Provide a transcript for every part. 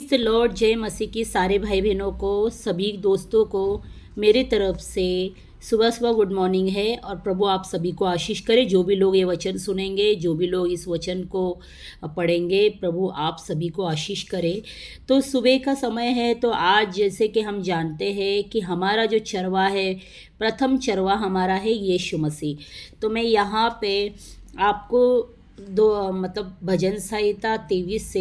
Praise the Lord. जय मसीह की सारे भाई बहनों को, सभी दोस्तों को मेरे तरफ से सुबह सुबह गुड मॉर्निंग है। और प्रभु आप सभी को आशीष करे। जो भी लोग ये वचन सुनेंगे, जो भी लोग इस वचन को पढ़ेंगे, प्रभु आप सभी को आशीष करे। तो सुबह का समय है, तो आज जैसे कि हम जानते हैं कि हमारा जो चरवा है, प्रथम चरवा हमारा है यीशु मसीह। तो मैं यहाँ पे आपको भजन संहिता 23 से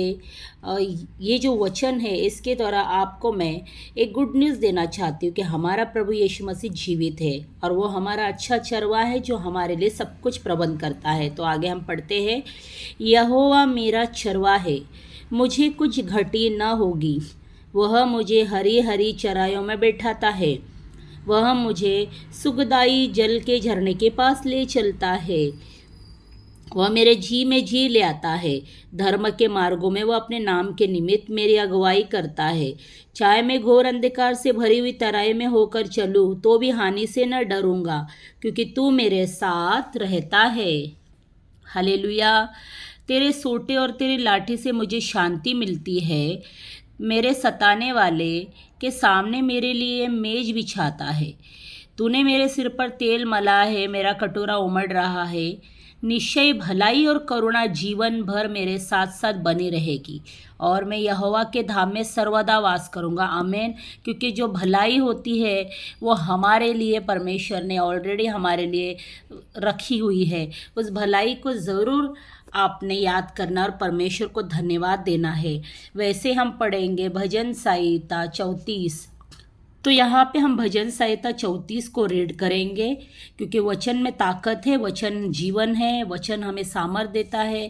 ये जो वचन है, इसके द्वारा आपको मैं एक गुड न्यूज़ देना चाहती हूँ कि हमारा प्रभु यीशु मसीह जीवित है और वो हमारा अच्छा चरवा है जो हमारे लिए सब कुछ प्रबंध करता है। तो आगे हम पढ़ते हैं, यहोवा मेरा चरवा है, मुझे कुछ घटी न होगी। वह मुझे हरी हरी चराइयों में बैठाता है, वह मुझे सुखदाई जल के झरने के पास ले चलता है। वह मेरे जी में जी ले आता है, धर्म के मार्गों में वह अपने नाम के निमित्त मेरी अगुवाई करता है। चाहे मैं घोर अंधकार से भरी हुई तराई में होकर चलूँ तो भी हानि से न डरूंगा, क्योंकि तू मेरे साथ रहता है। हालेलुया। तेरे सोटे और तेरी लाठी से मुझे शांति मिलती है। मेरे सताने वाले के सामने मेरे लिए मेज बिछाता है। तूने मेरे सिर पर तेल मला है, मेरा कटोरा उमड़ रहा है। निश्चय भलाई और करुणा जीवन भर मेरे साथ साथ बनी रहेगी और मैं यहोवा के धाम में सर्वदा वास करूँगा। आमीन। क्योंकि जो भलाई होती है वो हमारे लिए परमेश्वर ने ऑलरेडी हमारे लिए रखी हुई है। उस भलाई को ज़रूर आपने याद करना और परमेश्वर को धन्यवाद देना है। वैसे हम पढ़ेंगे भजन संहिता 34। तो यहाँ पे हम भजन संहिता 34 को रीड करेंगे, क्योंकि वचन में ताकत है, वचन जीवन है, वचन हमें सामर्थ देता है,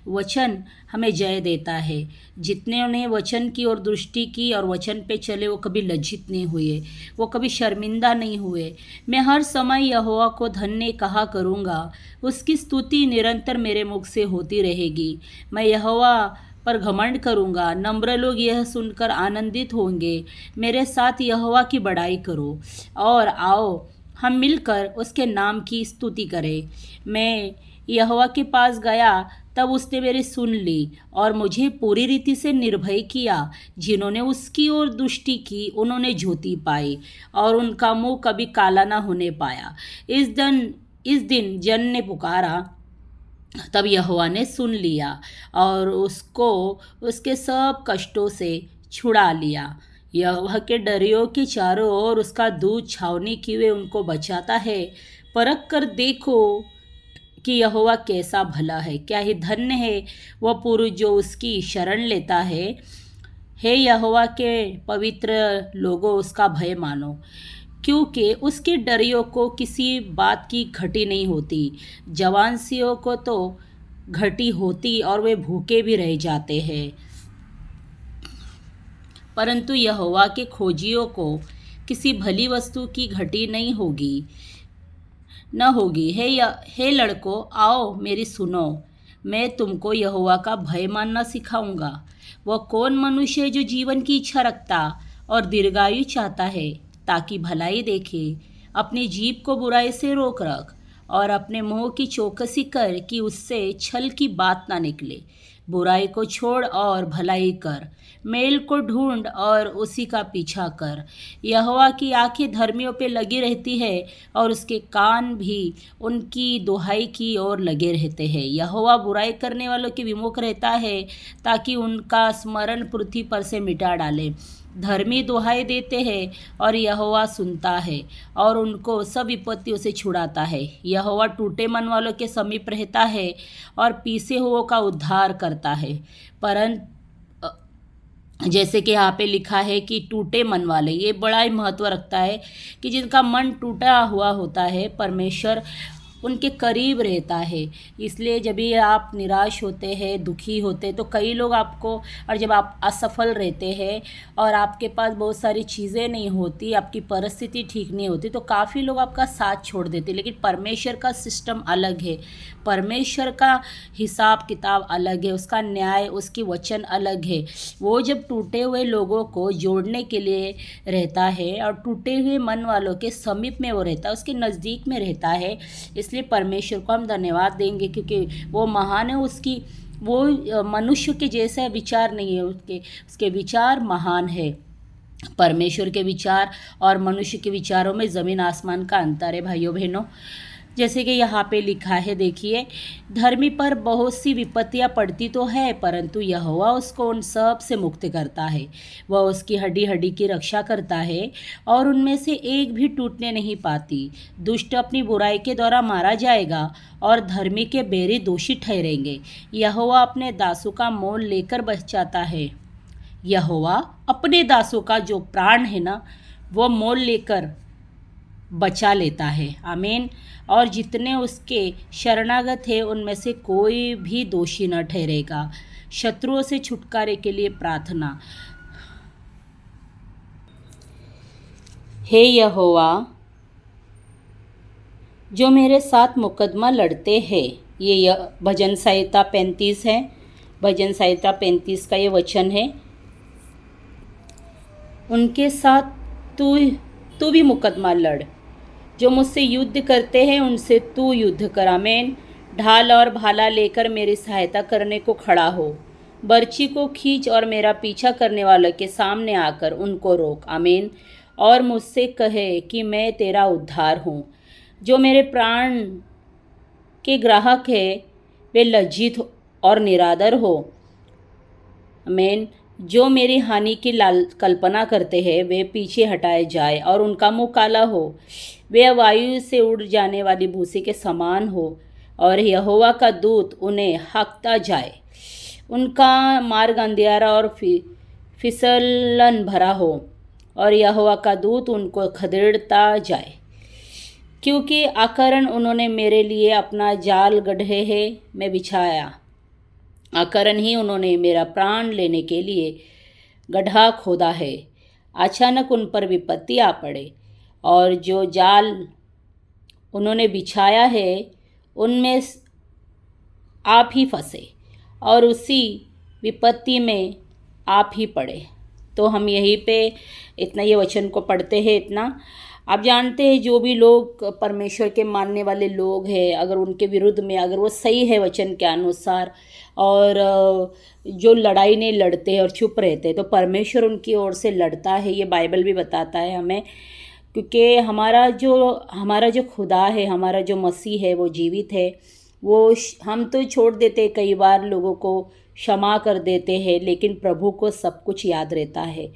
वचन हमें जय देता है। जितने ने वचन की ओर दृष्टि की और वचन पे चले वो कभी लज्जित नहीं हुए, वो कभी शर्मिंदा नहीं हुए। मैं हर समय यहोवा को धन्य कहा करूँगा, उसकी स्तुति निरंतर मेरे मुख से होती रहेगी। मैं यहोवा पर घमंड करूँगा, नम्र लोग यह सुनकर आनंदित होंगे। मेरे साथ यहोवा की बड़ाई करो और आओ हम मिलकर उसके नाम की स्तुति करें। मैं यहोवा के पास गया तब उसने मेरी सुन ली और मुझे पूरी रीति से निर्भय किया। जिन्होंने उसकी ओर दृष्टि की उन्होंने ज्योति पाई और उनका मुंह कभी काला ना होने पाया। इस दिन जन ने पुकारा, तब यहोवा ने सुन लिया और उसको उसके सब कष्टों से छुड़ा लिया। यहोवा के डरियों के चारों ओर उसका दूत छावनी किए उनको बचाता है। परख कर देखो कि यहोवा कैसा भला है, क्या ही धन्य है वह पुरुष जो उसकी शरण लेता है। हे यहोवा के पवित्र लोगों, उसका भय मानो, क्योंकि उसके डरियों को किसी बात की घटी नहीं होती। जवानसियों को तो घटी होती और वे भूखे भी रह जाते हैं, परंतु यहोवा के खोजियों को किसी भली वस्तु की घटी नहीं होगी न होगी। हे लड़कों, आओ मेरी सुनो, मैं तुमको यहोवा का भय मानना सिखाऊंगा। वह कौन मनुष्य है जो जीवन की इच्छा रखता और दीर्घायु चाहता है, ताकि भलाई देखे। अपनी जीभ को बुराई से रोक रख और अपने मुंह की चौकसी कर कि उससे छल की बात ना निकले। बुराई को छोड़ और भलाई कर, मेल को ढूंढ और उसी का पीछा कर। यहोवा की आंखें धर्मियों पे लगी रहती है और उसके कान भी उनकी दुहाई की ओर लगे रहते हैं। यहोवा बुराई करने वालों के विमुख रहता है, ताकि उनका स्मरण पृथ्वी पर से मिटा डाले। धर्मी दुहाई देते हैं और यहोवा सुनता है और उनको सब विपत्तियों से छुड़ाता है। यहोवा टूटे मन वालों के समीप रहता है और पीसे हुओं का उद्धार करता है। परंतु जैसे कि यहाँ पे लिखा है कि टूटे मन वाले, ये बड़ा ही महत्व रखता है कि जिनका मन टूटा हुआ होता है, परमेश्वर उनके करीब रहता है। इसलिए जब भी आप निराश होते हैं, दुखी होते हैं, तो कई लोग आपको, और जब आप असफल रहते हैं और आपके पास बहुत सारी चीज़ें नहीं होती, आपकी परिस्थिति ठीक नहीं होती, तो काफ़ी लोग आपका साथ छोड़ देते। लेकिन परमेश्वर का सिस्टम अलग है, परमेश्वर का हिसाब किताब अलग है, उसका न्याय, उसकी वचन अलग है। वो जब टूटे हुए लोगों को जोड़ने के लिए रहता है और टूटे हुए मन वालों के समीप में वो रहता है, उसके नज़दीक में रहता है। इसलिए परमेश्वर को हम धन्यवाद देंगे, क्योंकि वो महान है, उसकी वो मनुष्य के जैसा विचार नहीं है, उसके विचार महान है। परमेश्वर के विचार और मनुष्य के विचारों में ज़मीन आसमान का अंतर है भाइयों बहनों। जैसे कि यहाँ पे लिखा है, देखिए, धर्मी पर बहुत सी विपत्तियाँ पड़ती तो है, परंतु यहोवा उसको उन सब से मुक्त करता है। वह उसकी हड्डी हड्डी की रक्षा करता है और उनमें से एक भी टूटने नहीं पाती। दुष्ट अपनी बुराई के द्वारा मारा जाएगा और धर्मी के बैरी दोषी ठहरेंगे। यहोवा अपने दासों का मोल लेकर बचाता है। यहोवा अपने दासों का जो प्राण है ना, वो मोल लेकर बचा लेता है। आमीन। और जितने उसके शरणागत हैं उनमें से कोई भी दोषी न ठहरेगा। शत्रुओं से छुटकारे के लिए प्रार्थना। हे यहोवा, जो मेरे साथ मुकदमा लड़ते हैं, ये भजन संहिता 35 है। भजन संहिता 35 का ये वचन है, उनके साथ तू भी मुकदमा लड़। जो मुझसे युद्ध करते हैं उनसे तू युद्ध कर। आमीन। ढाल और भाला लेकर मेरी सहायता करने को खड़ा हो। बर्छी को खींच और मेरा पीछा करने वालों के सामने आकर उनको रोक। आमीन। और मुझसे कहे कि मैं तेरा उद्धार हूँ। जो मेरे प्राण के ग्राहक है वे लज्जित और निरादर हो। आमीन। जो मेरी हानि की कल्पना करते हैं वे पीछे हटाए जाए और उनका मुंह काला हो। वे वायु से उड़ जाने वाली भूसी के समान हो और यहोवा का दूत उन्हें हाँकता जाए। उनका मार्ग अंधियारा और फिसलन भरा हो और यहोवा का दूत उनको खदेड़ता जाए। क्योंकि आकरण उन्होंने मेरे लिए अपना जाल गड्ढे है मैं बिछाया। आकरण ही उन्होंने मेरा प्राण लेने के लिए गड्ढा खोदा है। अचानक उन पर विपत्ति आ पड़े और जो जाल उन्होंने बिछाया है उनमें आप ही फंसे और उसी विपत्ति में आप ही पड़े। तो हम यहीं पे इतना ये वचन को पढ़ते हैं। इतना आप जानते हैं, जो भी लोग परमेश्वर के मानने वाले लोग हैं, अगर उनके विरुद्ध में अगर वो सही है वचन के अनुसार और जो लड़ाई नहीं लड़ते और चुप रहते हैं, तो परमेश्वर उनकी ओर से लड़ता है। ये बाइबल भी बताता है हमें, क्योंकि हमारा जो खुदा है, हमारा जो मसीह है वो जीवित है। वो हम तो छोड़ देते हैं, कई बार लोगों को क्षमा कर देते हैं, लेकिन प्रभु को सब कुछ याद रहता है।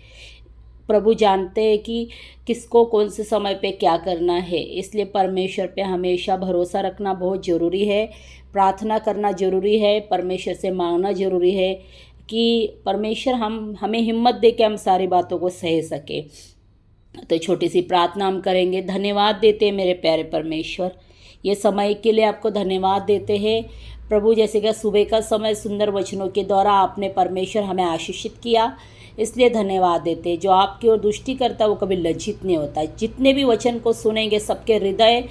प्रभु जानते हैं कि किसको कौन से समय पे क्या करना है। इसलिए परमेश्वर पे हमेशा भरोसा रखना बहुत ज़रूरी है। प्रार्थना करना ज़रूरी है, परमेश्वर से मांगना ज़रूरी है कि परमेश्वर हमें हिम्मत दे के हम सारी बातों को सह सके। तो छोटी सी प्रार्थना हम करेंगे। धन्यवाद देते हैं मेरे प्यारे परमेश्वर, ये समय के लिए आपको धन्यवाद देते हैं प्रभु। जैसे कि सुबह का समय सुंदर वचनों के द्वारा आपने परमेश्वर हमें आशीषित किया, इसलिए धन्यवाद देते हैं। जो आपकी ओर दृष्टि करता है वो कभी लज्जित नहीं होता। जितने भी वचन को सुनेंगे सबके हृदय